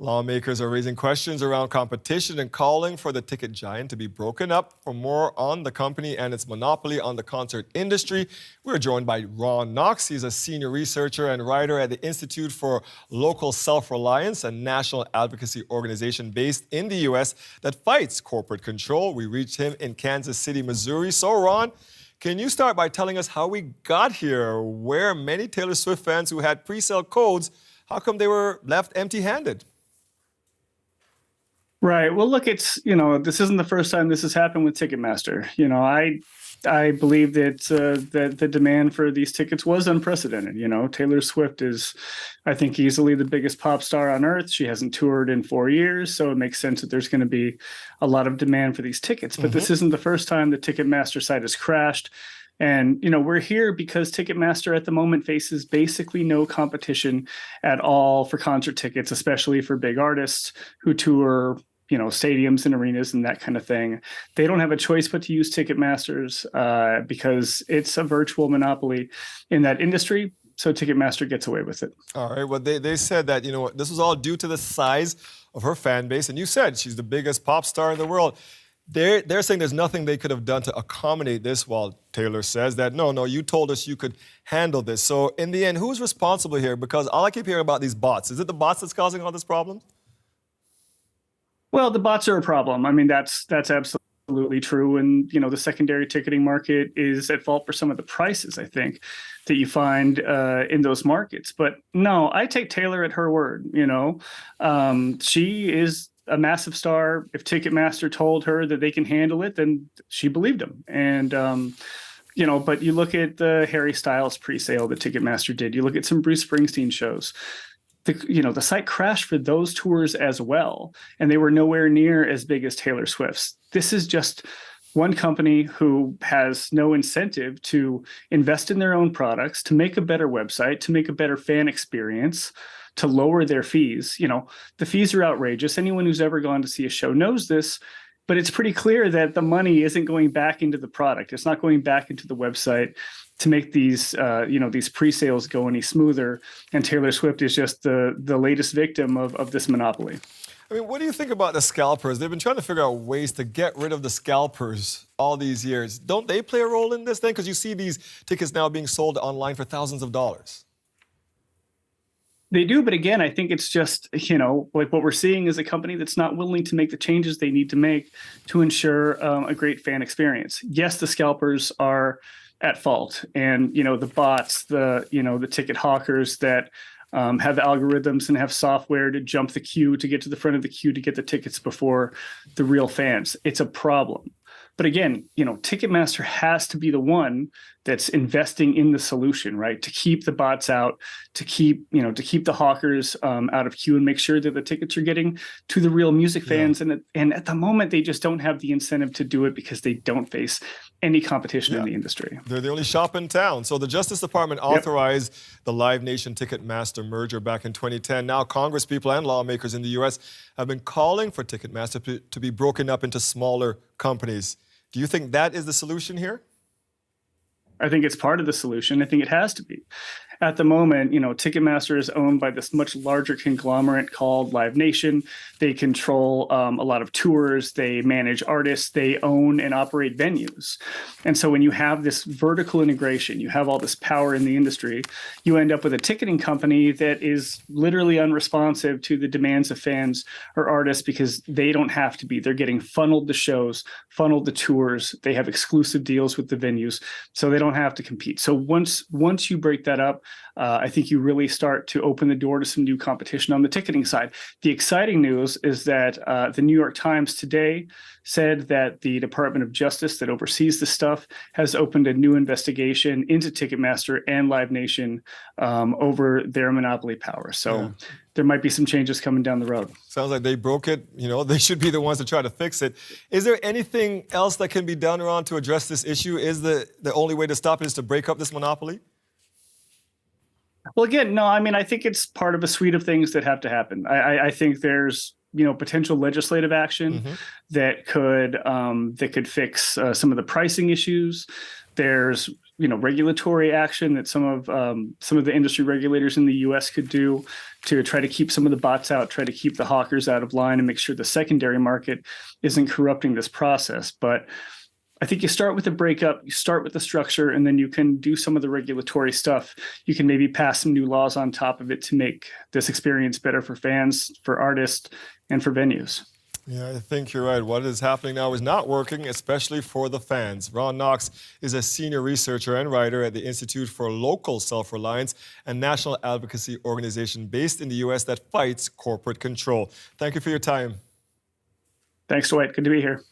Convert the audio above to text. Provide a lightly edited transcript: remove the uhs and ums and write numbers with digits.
Lawmakers are raising questions around competition and calling for the ticket giant to be broken up. For more on the company and its monopoly on the concert industry, we're joined by Knox. He's a senior researcher and writer at the Institute for Local Self-Reliance, a national advocacy organization based in the U.S. that fights corporate control. We reached him in Kansas City, Missouri. So, Ron, can you start by telling us how we got here, where many Taylor Swift fans who had pre-sale codes, how come they were left empty-handed? Right. Well, look, this isn't the first time this has happened with Ticketmaster. I believe that that the demand for these tickets was unprecedented. Taylor Swift is, I think, easily the biggest pop star on earth. She hasn't toured in 4 years, so it makes sense that there's going to be a lot of demand for these tickets. But this isn't the first time the Ticketmaster site has crashed. And, we're here because Ticketmaster at the moment faces basically no competition at all for concert tickets, especially for big artists who tour, stadiums and arenas and that kind of thing. They don't have a choice but to use Ticketmaster's because it's a virtual monopoly in that industry. So Ticketmaster gets away with it. All right. Well, they said that, this was all due to the size of her fan base. And you said she's the biggest pop star in the world. They're saying there's nothing they could have done to accommodate this, while Taylor says that, no, you told us you could handle this. So in the end, who's responsible here? Because all I keep hearing about these bots. Is it the bots that's causing all this problem? Well, the bots are a problem. I mean, that's absolutely true. And, the secondary ticketing market is at fault for some of the prices, I think, that you find in those markets. But no, I take Taylor at her word. She is a massive star. If Ticketmaster told her that they can handle it, then she believed them. And, but you look at the Harry Styles presale that Ticketmaster did. You look at some Bruce Springsteen shows. The site crashed for those tours as well, and they were nowhere near as big as Taylor Swift's. This is just one company who has no incentive to invest in their own products, to make a better website, to make a better fan experience, to lower their fees. The fees are outrageous. Anyone who's ever gone to see a show knows this, but it's pretty clear that the money isn't going back into the product. It's not going back into the website to make these pre-sales go any smoother. And Taylor Swift is just the latest victim of this monopoly. I mean, what do you think about the scalpers? They've been trying to figure out ways to get rid of the scalpers all these years. Don't they play a role in this thing? Because you see these tickets now being sold online for thousands of dollars. They do, but again, I think it's just, like what we're seeing is a company that's not willing to make the changes they need to make to ensure a great fan experience. Yes, the scalpers are at fault, and the bots, the ticket hawkers that have algorithms and have software to jump the queue to get to the front of the queue to get the tickets before the real fans. It's a problem. But again, Ticketmaster has to be the one that's investing in the solution, right? To keep the bots out, to keep the hawkers out of queue and make sure that the tickets are getting to the real music fans. Yeah. And at the moment, they just don't have the incentive to do it because they don't face any competition in the industry. They're the only shop in town. So the Justice Department authorized the Live Nation Ticketmaster merger back in 2010. Now Congress people and lawmakers in the U.S. have been calling for Ticketmaster to be broken up into smaller companies. Do you think that is the solution here? I think it's part of the solution. I think it has to be. At the moment, Ticketmaster is owned by this much larger conglomerate called Live Nation. They control a lot of tours. They manage artists. They own and operate venues. And so when you have this vertical integration, you have all this power in the industry, you end up with a ticketing company that is literally unresponsive to the demands of fans or artists because they don't have to be. They're getting funneled to shows, funneled to tours. They have exclusive deals with the venues, so they don't have to compete. So once you break that up, I think you really start to open the door to some new competition on the ticketing side. The exciting news is that the New York Times today said that the Department of Justice that oversees this stuff has opened a new investigation into Ticketmaster and Live Nation over their monopoly power. So there might be some changes coming down the road. Sounds like they broke it. They should be the ones to try to fix it. Is there anything else that can be done, Ron, to address this issue? Is the only way to stop it is to break up this monopoly? Well, again, no, I think it's part of a suite of things that have to happen. I think there's, potential legislative action that could fix some of the pricing issues. There's regulatory action that some of the industry regulators in the U.S. could do to try to keep some of the bots out, try to keep the hawkers out of line, and make sure the secondary market isn't corrupting this process. But I think you start with the breakup, you start with the structure, and then you can do some of the regulatory stuff. You can maybe pass some new laws on top of it to make this experience better for fans, for artists, and for venues. Yeah, I think you're right. What is happening now is not working, especially for the fans. Ron Knox is a senior researcher and writer at the Institute for Local Self-Reliance, a national advocacy organization based in the U.S. that fights corporate control. Thank you for your time. Thanks, Dwight. Good to be here.